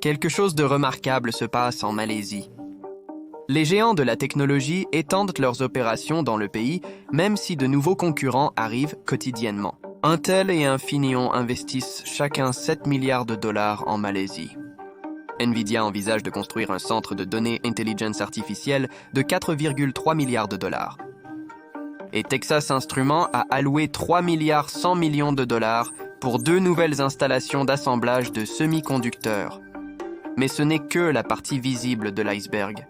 Quelque chose de remarquable se passe en Malaisie. Les géants de la technologie étendent leurs opérations dans le pays, même si de nouveaux concurrents arrivent quotidiennement. Intel et Infineon investissent chacun 7 milliards de dollars en Malaisie. Nvidia envisage de construire un centre de données intelligence artificielle de 4,3 milliards de dollars. Et Texas Instruments a alloué 3 milliards 100 millions de dollars pour 2 nouvelles installations d'assemblage de semi-conducteurs. Mais ce n'est que la partie visible de l'iceberg.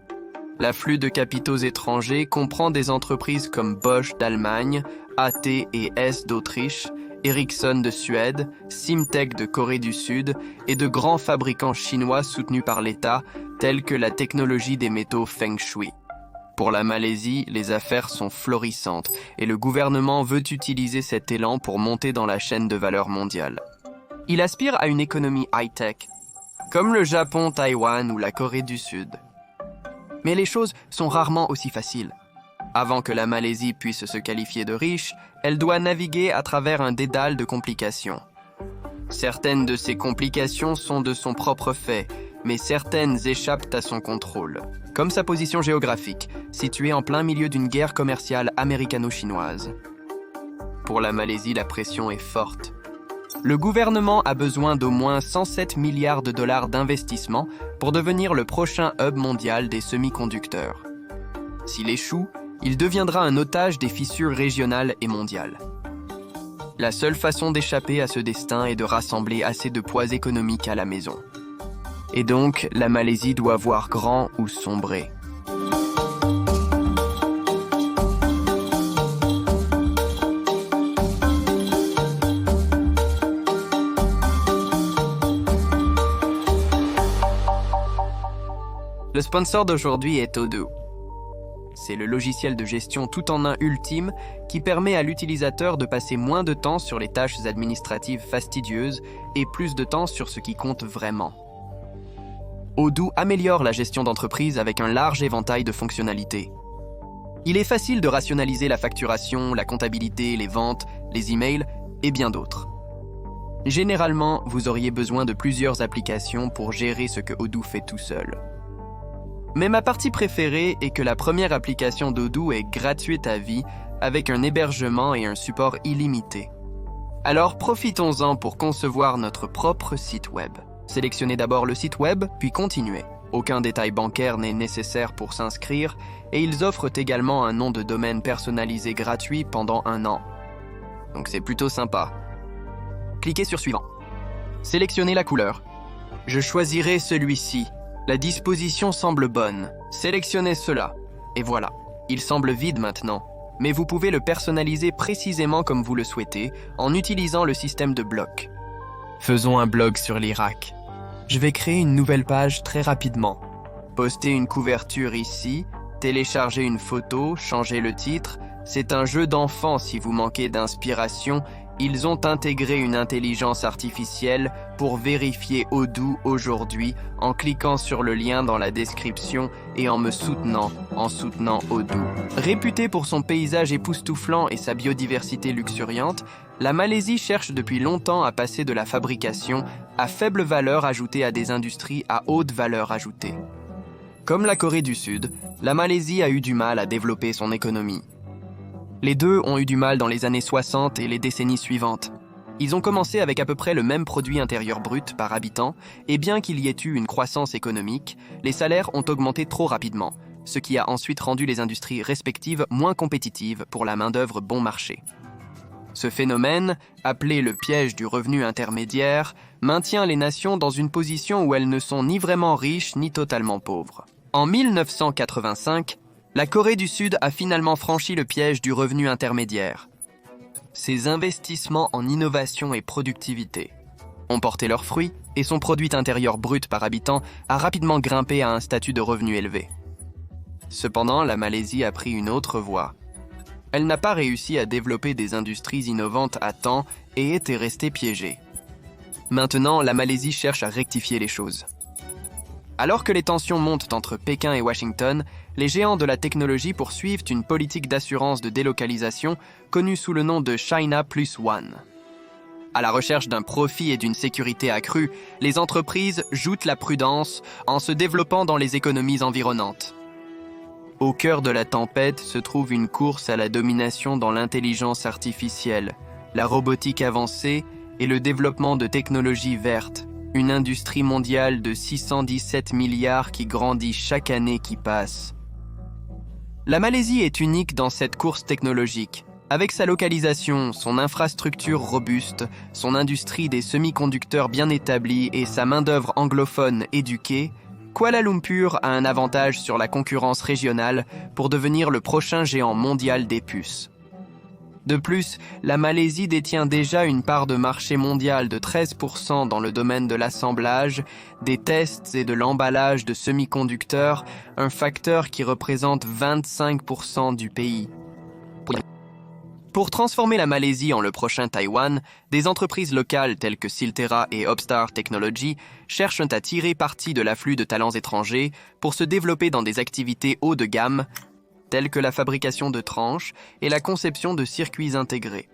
L'afflux de capitaux étrangers comprend des entreprises comme Bosch d'Allemagne, AT&S d'Autriche, Ericsson de Suède, Simtech de Corée du Sud et de grands fabricants chinois soutenus par l'État, tels que la technologie des métaux Feng Shui. Pour la Malaisie, les affaires sont florissantes et le gouvernement veut utiliser cet élan pour monter dans la chaîne de valeur mondiale. Il aspire à une économie high-tech, comme le Japon, Taïwan ou la Corée du Sud. Mais les choses sont rarement aussi faciles. Avant que la Malaisie puisse se qualifier de riche, elle doit naviguer à travers un dédale de complications. Certaines de ces complications sont de son propre fait, mais certaines échappent à son contrôle. Comme sa position géographique, située en plein milieu d'une guerre commerciale américano-chinoise. Pour la Malaisie, la pression est forte. Le gouvernement a besoin d'au moins 107 milliards de dollars d'investissement pour devenir le prochain hub mondial des semi-conducteurs. S'il échoue, il deviendra un otage des fissures régionales et mondiales. La seule façon d'échapper à ce destin est de rassembler assez de poids économiques à la maison. Et donc, la Malaisie doit voir grand ou sombrer. Le sponsor d'aujourd'hui est Odoo. C'est le logiciel de gestion tout en un ultime qui permet à l'utilisateur de passer moins de temps sur les tâches administratives fastidieuses et plus de temps sur ce qui compte vraiment. Odoo améliore la gestion d'entreprise avec un large éventail de fonctionnalités. Il est facile de rationaliser la facturation, la comptabilité, les ventes, les emails et bien d'autres. Généralement, vous auriez besoin de plusieurs applications pour gérer ce que Odoo fait tout seul. Mais ma partie préférée est que la première application d'Odoo est gratuite à vie avec un hébergement et un support illimité. Alors profitons-en pour concevoir notre propre site web. Sélectionnez d'abord le site web, puis continuez. Aucun détail bancaire n'est nécessaire pour s'inscrire et ils offrent également un nom de domaine personnalisé gratuit pendant 1 an. Donc c'est plutôt sympa. Cliquez sur Suivant. Sélectionnez la couleur. Je choisirai celui-ci. La disposition semble bonne. Sélectionnez cela. Et voilà. Il semble vide maintenant. Mais vous pouvez le personnaliser précisément comme vous le souhaitez en utilisant le système de blocs. Faisons un blog sur l'Irak. Je vais créer une nouvelle page très rapidement. Poster une couverture ici, télécharger une photo, changer le titre. C'est un jeu d'enfant si vous manquez d'inspiration. Ils ont intégré une intelligence artificielle pour vérifier Odoo aujourd'hui en cliquant sur le lien dans la description et en me soutenant, en soutenant Odoo. Réputée pour son paysage époustouflant et sa biodiversité luxuriante, la Malaisie cherche depuis longtemps à passer de la fabrication à faible valeur ajoutée à des industries à haute valeur ajoutée. Comme la Corée du Sud, la Malaisie a eu du mal à développer son économie. Les deux ont eu du mal dans les années 60 et les décennies suivantes. Ils ont commencé avec à peu près le même produit intérieur brut par habitant, et bien qu'il y ait eu une croissance économique, les salaires ont augmenté trop rapidement, ce qui a ensuite rendu les industries respectives moins compétitives pour la main-d'œuvre bon marché. Ce phénomène, appelé le piège du revenu intermédiaire, maintient les nations dans une position où elles ne sont ni vraiment riches ni totalement pauvres. En 1985, la Corée du Sud a finalement franchi le piège du revenu intermédiaire. Ses investissements en innovation et productivité ont porté leurs fruits et son produit intérieur brut par habitant a rapidement grimpé à un statut de revenu élevé. Cependant, la Malaisie a pris une autre voie. Elle n'a pas réussi à développer des industries innovantes à temps et était restée piégée. Maintenant, la Malaisie cherche à rectifier les choses. Alors que les tensions montent entre Pékin et Washington, les géants de la technologie poursuivent une politique d'assurance de délocalisation connue sous le nom de China Plus One. À la recherche d'un profit et d'une sécurité accrue, les entreprises jouent la prudence en se développant dans les économies environnantes. Au cœur de la tempête se trouve une course à la domination dans l'intelligence artificielle, la robotique avancée et le développement de technologies vertes, une industrie mondiale de 617 milliards qui grandit chaque année qui passe. La Malaisie est unique dans cette course technologique. Avec sa localisation, son infrastructure robuste, son industrie des semi-conducteurs bien établie et sa main-d'œuvre anglophone éduquée, Kuala Lumpur a un avantage sur la concurrence régionale pour devenir le prochain géant mondial des puces. De plus, la Malaisie détient déjà une part de marché mondial de 13% dans le domaine de l'assemblage, des tests et de l'emballage de semi-conducteurs, un facteur qui représente 25% du pays. Pour transformer la Malaisie en le prochain Taïwan, des entreprises locales telles que Silterra et Upstart Technology cherchent à tirer parti de l'afflux de talents étrangers pour se développer dans des activités haut de gamme, telles que la fabrication de tranches et la conception de circuits intégrés.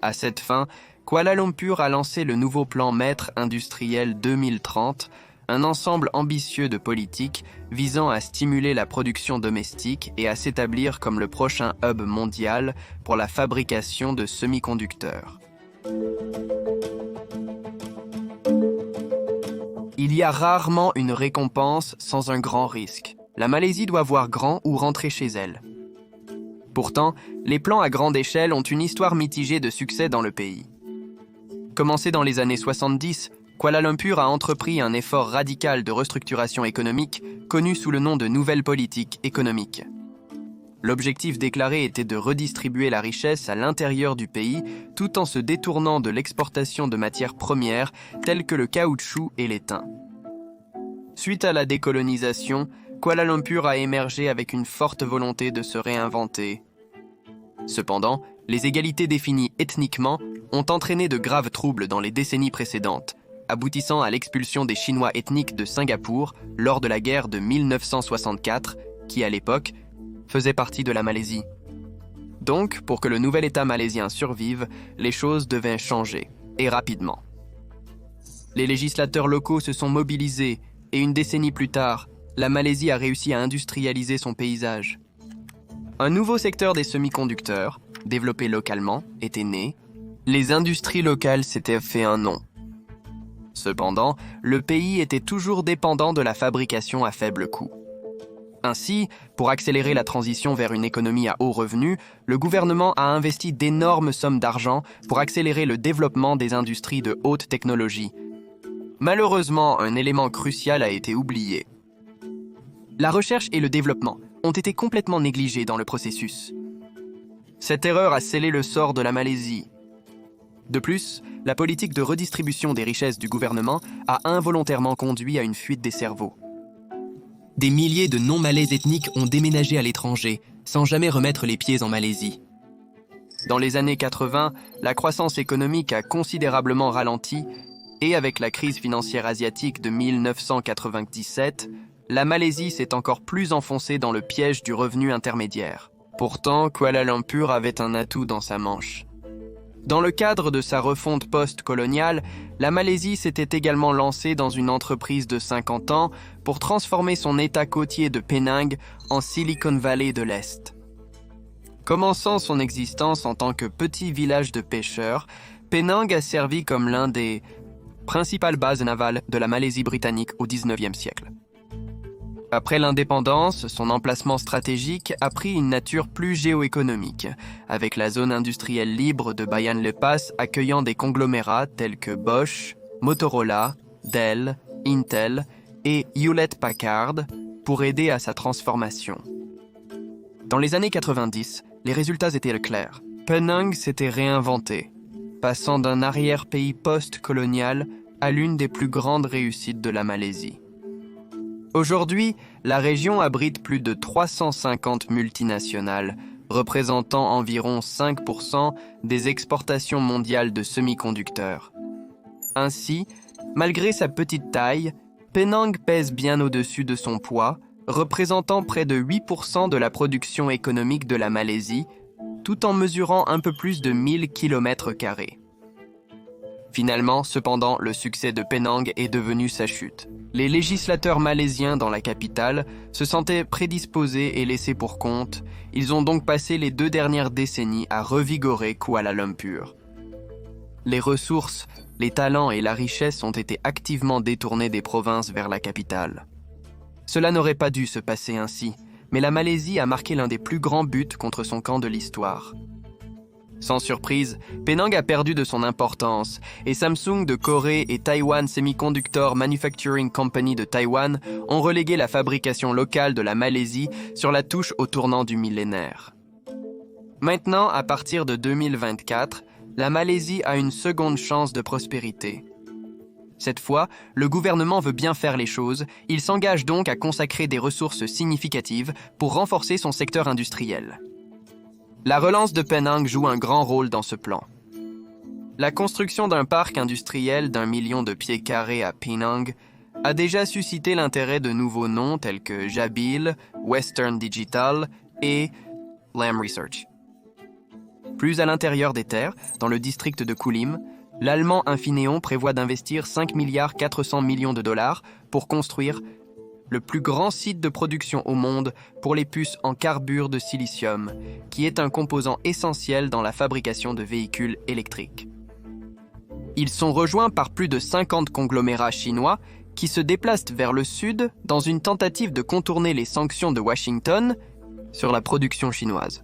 À cette fin, Kuala Lumpur a lancé le nouveau plan Maître industriel 2030, un ensemble ambitieux de politiques visant à stimuler la production domestique et à s'établir comme le prochain hub mondial pour la fabrication de semi-conducteurs. Il y a rarement une récompense sans un grand risque. La Malaisie doit voir grand ou rentrer chez elle. Pourtant, les plans à grande échelle ont une histoire mitigée de succès dans le pays. Commencé dans les années 70, Kuala Lumpur a entrepris un effort radical de restructuration économique connu sous le nom de nouvelle politique économique. L'objectif déclaré était de redistribuer la richesse à l'intérieur du pays tout en se détournant de l'exportation de matières premières telles que le caoutchouc et l'étain. Suite à la décolonisation, Kuala Lumpur a émergé avec une forte volonté de se réinventer. Cependant, les égalités définies ethniquement ont entraîné de graves troubles dans les décennies précédentes, aboutissant à l'expulsion des Chinois ethniques de Singapour lors de la guerre de 1964, qui à l'époque faisait partie de la Malaisie. Donc, pour que le nouvel État malaisien survive, les choses devaient changer, et rapidement. Les législateurs locaux se sont mobilisés, et une décennie plus tard, la Malaisie a réussi à industrialiser son paysage. Un nouveau secteur des semi-conducteurs, développé localement, était né. Les industries locales s'étaient fait un nom. Cependant, le pays était toujours dépendant de la fabrication à faible coût. Ainsi, pour accélérer la transition vers une économie à haut revenu, le gouvernement a investi d'énormes sommes d'argent pour accélérer le développement des industries de haute technologie. Malheureusement, un élément crucial a été oublié. La recherche et le développement ont été complètement négligés dans le processus. Cette erreur a scellé le sort de la Malaisie. De plus, la politique de redistribution des richesses du gouvernement a involontairement conduit à une fuite des cerveaux. Des milliers de non-malais ethniques ont déménagé à l'étranger, sans jamais remettre les pieds en Malaisie. Dans les années 80, la croissance économique a considérablement ralenti et avec la crise financière asiatique de 1997, la Malaisie s'est encore plus enfoncée dans le piège du revenu intermédiaire. Pourtant, Kuala Lumpur avait un atout dans sa manche. Dans le cadre de sa refonte post-coloniale, la Malaisie s'était également lancée dans une entreprise de 50 ans pour transformer son état côtier de Penang en Silicon Valley de l'Est. Commençant son existence en tant que petit village de pêcheurs, Penang a servi comme l'un des principales bases navales de la Malaisie britannique au XIXe siècle. Après l'indépendance, son emplacement stratégique a pris une nature plus géoéconomique, avec la zone industrielle libre de Bayan Lepas accueillant des conglomérats tels que Bosch, Motorola, Dell, Intel et Hewlett-Packard pour aider à sa transformation. Dans les années 90, les résultats étaient clairs. Penang s'était réinventé, passant d'un arrière-pays post-colonial à l'une des plus grandes réussites de la Malaisie. Aujourd'hui, la région abrite plus de 350 multinationales, représentant environ 5% des exportations mondiales de semi-conducteurs. Ainsi, malgré sa petite taille, Penang pèse bien au-dessus de son poids, représentant près de 8% de la production économique de la Malaisie, tout en mesurant un peu plus de 1000 km². Finalement, cependant, le succès de Penang est devenu sa chute. Les législateurs malaisiens dans la capitale se sentaient prédisposés et laissés pour compte. Ils ont donc passé les 2 dernières décennies à revigorer Kuala Lumpur. Les ressources, les talents et la richesse ont été activement détournés des provinces vers la capitale. Cela n'aurait pas dû se passer ainsi, mais la Malaisie a marqué l'un des plus grands buts contre son camp de l'histoire. Sans surprise, Penang a perdu de son importance et Samsung de Corée et Taiwan Semiconductor Manufacturing Company de Taïwan ont relégué la fabrication locale de la Malaisie sur la touche au tournant du millénaire. Maintenant, à partir de 2024, la Malaisie a une seconde chance de prospérité. Cette fois, le gouvernement veut bien faire les choses, il s'engage donc à consacrer des ressources significatives pour renforcer son secteur industriel. La relance de Penang joue un grand rôle dans ce plan. La construction d'un parc industriel d'1 million de pieds carrés à Penang a déjà suscité l'intérêt de nouveaux noms tels que Jabil, Western Digital et Lam Research. Plus à l'intérieur des terres, dans le district de Kulim, l'allemand Infineon prévoit d'investir 5,4 milliards de dollars pour construire le plus grand site de production au monde pour les puces en carbure de silicium, qui est un composant essentiel dans la fabrication de véhicules électriques. Ils sont rejoints par plus de 50 conglomérats chinois qui se déplacent vers le sud dans une tentative de contourner les sanctions de Washington sur la production chinoise.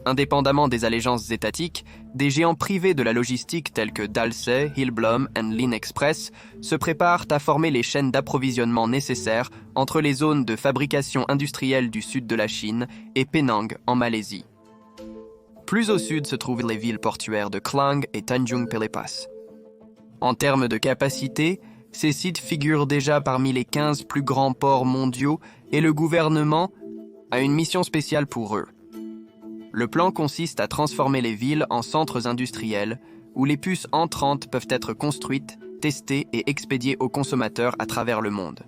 Indépendamment des allégeances étatiques, des géants privés de la logistique tels que Dalsey, Hillblom et Lin Express se préparent à former les chaînes d'approvisionnement nécessaires entre les zones de fabrication industrielle du sud de la Chine et Penang en Malaisie. Plus au sud se trouvent les villes portuaires de Klang et Tanjung Pelepas. En termes de capacité, ces sites figurent déjà parmi les 15 plus grands ports mondiaux et le gouvernement a une mission spéciale pour eux. Le plan consiste à transformer les villes en centres industriels où les puces entrantes peuvent être construites, testées et expédiées aux consommateurs à travers le monde.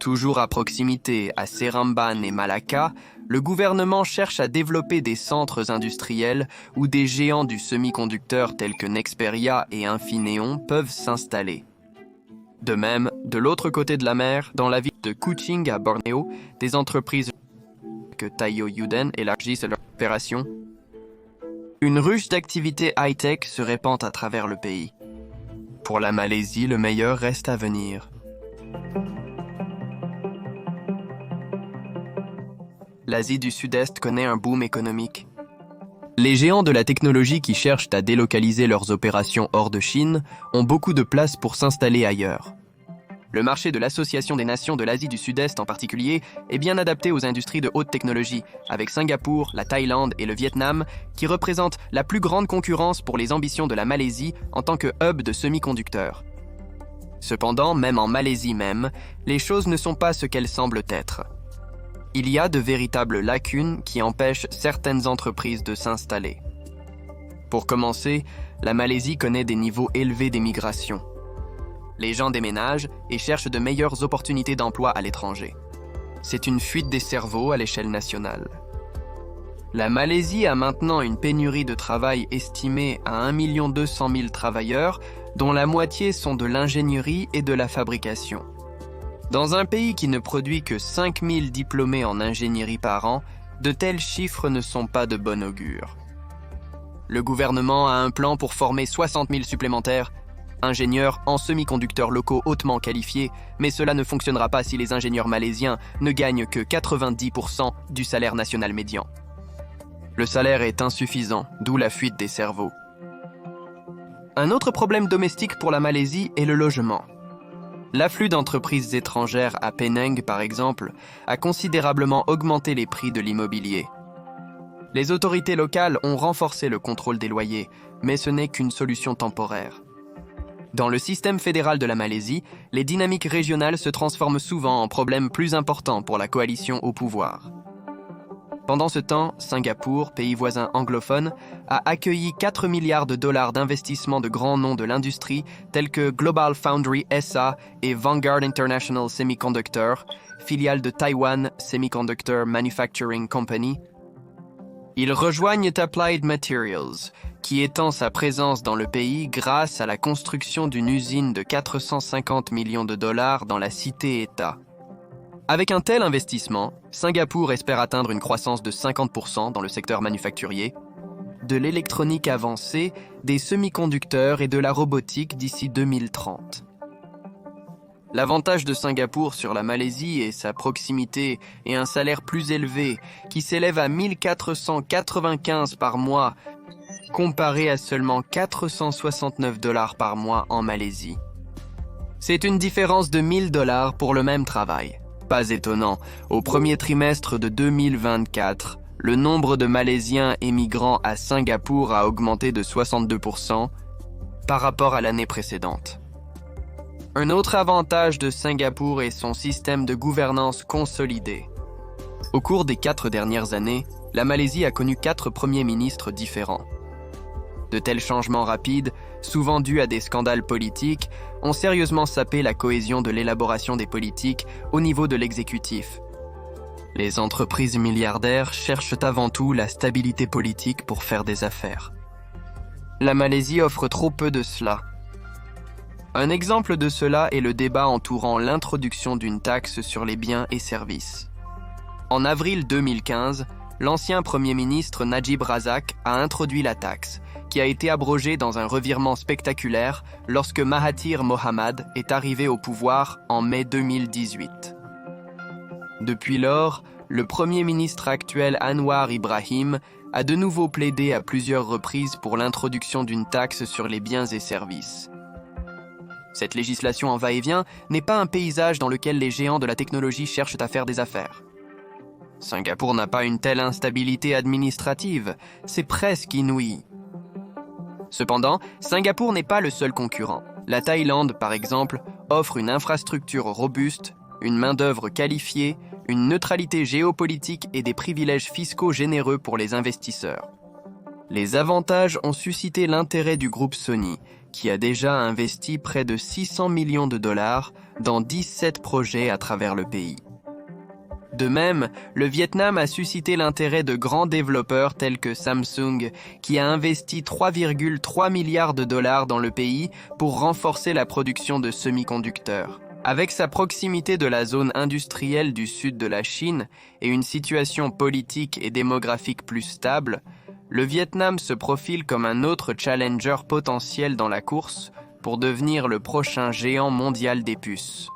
Toujours à proximité, à Seremban et Malacca, le gouvernement cherche à développer des centres industriels où des géants du semi-conducteur tels que Nexperia et Infineon peuvent s'installer. De même, de l'autre côté de la mer, dans la ville de Kuching à Bornéo, des entreprises que Taiyo Yuden élargissent leur opération. Une ruche d'activités high-tech se répand à travers le pays. Pour la Malaisie, le meilleur reste à venir. L'Asie du Sud-Est connaît un boom économique. Les géants de la technologie qui cherchent à délocaliser leurs opérations hors de Chine ont beaucoup de place pour s'installer ailleurs. Le marché de l'Association des nations de l'Asie du Sud-Est en particulier est bien adapté aux industries de haute technologie, avec Singapour, la Thaïlande et le Vietnam, qui représentent la plus grande concurrence pour les ambitions de la Malaisie en tant que hub de semi-conducteurs. Cependant, même en Malaisie même, les choses ne sont pas ce qu'elles semblent être. Il y a de véritables lacunes qui empêchent certaines entreprises de s'installer. Pour commencer, la Malaisie connaît des niveaux élevés d'émigration. Les gens déménagent et cherchent de meilleures opportunités d'emploi à l'étranger. C'est une fuite des cerveaux à l'échelle nationale. La Malaisie a maintenant une pénurie de travail estimée à 1 200 000 travailleurs, dont la moitié sont de l'ingénierie et de la fabrication. Dans un pays qui ne produit que 5 000 diplômés en ingénierie par an, de tels chiffres ne sont pas de bon augure. Le gouvernement a un plan pour former 60 000 supplémentaires ingénieurs en semi-conducteurs locaux hautement qualifiés, mais cela ne fonctionnera pas si les ingénieurs malaisiens ne gagnent que 90% du salaire national médian. Le salaire est insuffisant, d'où la fuite des cerveaux. Un autre problème domestique pour la Malaisie est le logement. L'afflux d'entreprises étrangères à Penang, par exemple, a considérablement augmenté les prix de l'immobilier. Les autorités locales ont renforcé le contrôle des loyers, mais ce n'est qu'une solution temporaire. Dans le système fédéral de la Malaisie, les dynamiques régionales se transforment souvent en problèmes plus importants pour la coalition au pouvoir. Pendant ce temps, Singapour, pays voisin anglophone, a accueilli 4 milliards de dollars d'investissements de grands noms de l'industrie tels que Global Foundry SA et Vanguard International Semiconductor, filiale de Taiwan Semiconductor Manufacturing Company. Ils rejoignent Applied Materials, qui étend sa présence dans le pays grâce à la construction d'une usine de 450 millions de dollars dans la cité-État. Avec un tel investissement, Singapour espère atteindre une croissance de 50% dans le secteur manufacturier, de l'électronique avancée, des semi-conducteurs et de la robotique d'ici 2030. L'avantage de Singapour sur la Malaisie est sa proximité et un salaire plus élevé qui s'élève à 1495 par mois comparé à seulement 469 dollars par mois en Malaisie. C'est une différence de 1000 dollars pour le même travail. Pas étonnant, au premier trimestre de 2024, le nombre de Malaisiens émigrant à Singapour a augmenté de 62% par rapport à l'année précédente. Un autre avantage de Singapour est son système de gouvernance consolidé. Au cours des 4 dernières années, la Malaisie a connu 4 premiers ministres différents. De tels changements rapides, souvent dus à des scandales politiques, ont sérieusement sapé la cohésion de l'élaboration des politiques au niveau de l'exécutif. Les entreprises milliardaires cherchent avant tout la stabilité politique pour faire des affaires. La Malaisie offre trop peu de cela. Un exemple de cela est le débat entourant l'introduction d'une taxe sur les biens et services. En avril 2015, l'ancien Premier ministre Najib Razak a introduit la taxe, qui a été abrogée dans un revirement spectaculaire lorsque Mahathir Mohamad est arrivé au pouvoir en mai 2018. Depuis lors, le Premier ministre actuel Anwar Ibrahim a de nouveau plaidé à plusieurs reprises pour l'introduction d'une taxe sur les biens et services. Cette législation en va-et-vient n'est pas un paysage dans lequel les géants de la technologie cherchent à faire des affaires. Singapour n'a pas une telle instabilité administrative, c'est presque inouï. Cependant, Singapour n'est pas le seul concurrent. La Thaïlande, par exemple, offre une infrastructure robuste, une main-d'œuvre qualifiée, une neutralité géopolitique et des privilèges fiscaux généreux pour les investisseurs. Les avantages ont suscité l'intérêt du groupe Sony, qui a déjà investi près de 600 millions de dollars dans 17 projets à travers le pays. De même, le Vietnam a suscité l'intérêt de grands développeurs tels que Samsung, qui a investi 3,3 milliards de dollars dans le pays pour renforcer la production de semi-conducteurs. Avec sa proximité de la zone industrielle du sud de la Chine et une situation politique et démographique plus stable, le Vietnam se profile comme un autre challenger potentiel dans la course pour devenir le prochain géant mondial des puces.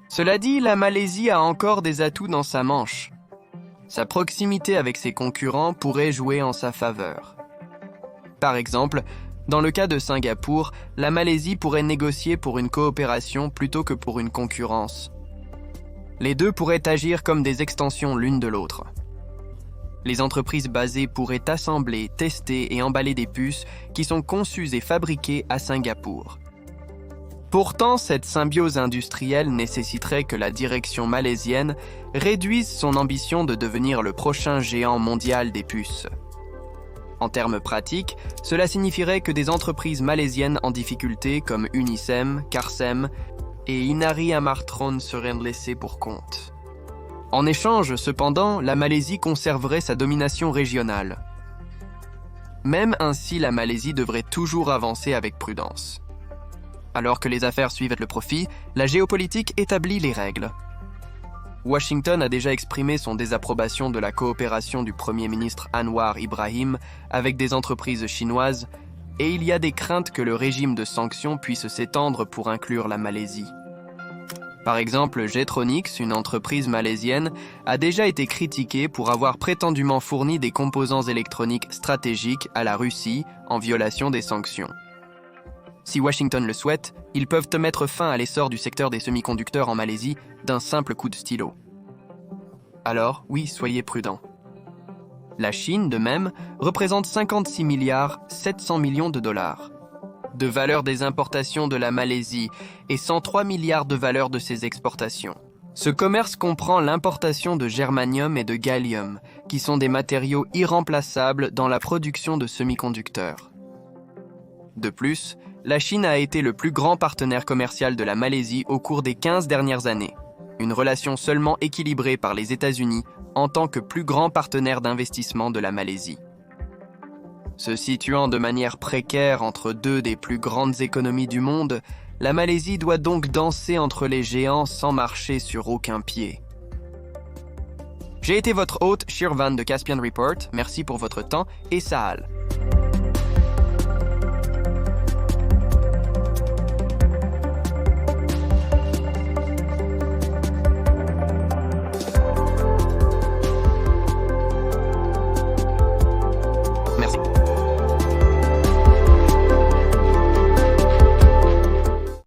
Cela dit, la Malaisie a encore des atouts dans sa manche. Sa proximité avec ses concurrents pourrait jouer en sa faveur. Par exemple, dans le cas de Singapour, la Malaisie pourrait négocier pour une coopération plutôt que pour une concurrence. Les deux pourraient agir comme des extensions l'une de l'autre. Les entreprises basées pourraient assembler, tester et emballer des puces qui sont conçues et fabriquées à Singapour. Pourtant, cette symbiose industrielle nécessiterait que la direction malaisienne réduise son ambition de devenir le prochain géant mondial des puces. En termes pratiques, cela signifierait que des entreprises malaisiennes en difficulté comme Unicem, Carsem et Inari Amartron seraient laissées pour compte. En échange, cependant, la Malaisie conserverait sa domination régionale. Même ainsi, la Malaisie devrait toujours avancer avec prudence. Alors que les affaires suivent le profit, la géopolitique établit les règles. Washington a déjà exprimé son désapprobation de la coopération du Premier ministre Anwar Ibrahim avec des entreprises chinoises, et il y a des craintes que le régime de sanctions puisse s'étendre pour inclure la Malaisie. Par exemple, Getronics, une entreprise malaisienne, a déjà été critiquée pour avoir prétendument fourni des composants électroniques stratégiques à la Russie en violation des sanctions. Si Washington le souhaite, ils peuvent mettre fin à l'essor du secteur des semi-conducteurs en Malaisie d'un simple coup de stylo. Alors, oui, soyez prudents. La Chine, de même, représente 56 milliards 700 millions de dollars de valeur des importations de la Malaisie et 103 milliards de valeur de ses exportations. Ce commerce comprend l'importation de germanium et de gallium, qui sont des matériaux irremplaçables dans la production de semi-conducteurs. De plus, la Chine a été le plus grand partenaire commercial de la Malaisie au cours des 15 dernières années, une relation seulement équilibrée par les États-Unis en tant que plus grand partenaire d'investissement de la Malaisie. Se situant de manière précaire entre deux des plus grandes économies du monde, la Malaisie doit donc danser entre les géants sans marcher sur aucun pied. J'ai été votre hôte, Shirvan de Caspian Report. Merci pour votre temps et Sahal.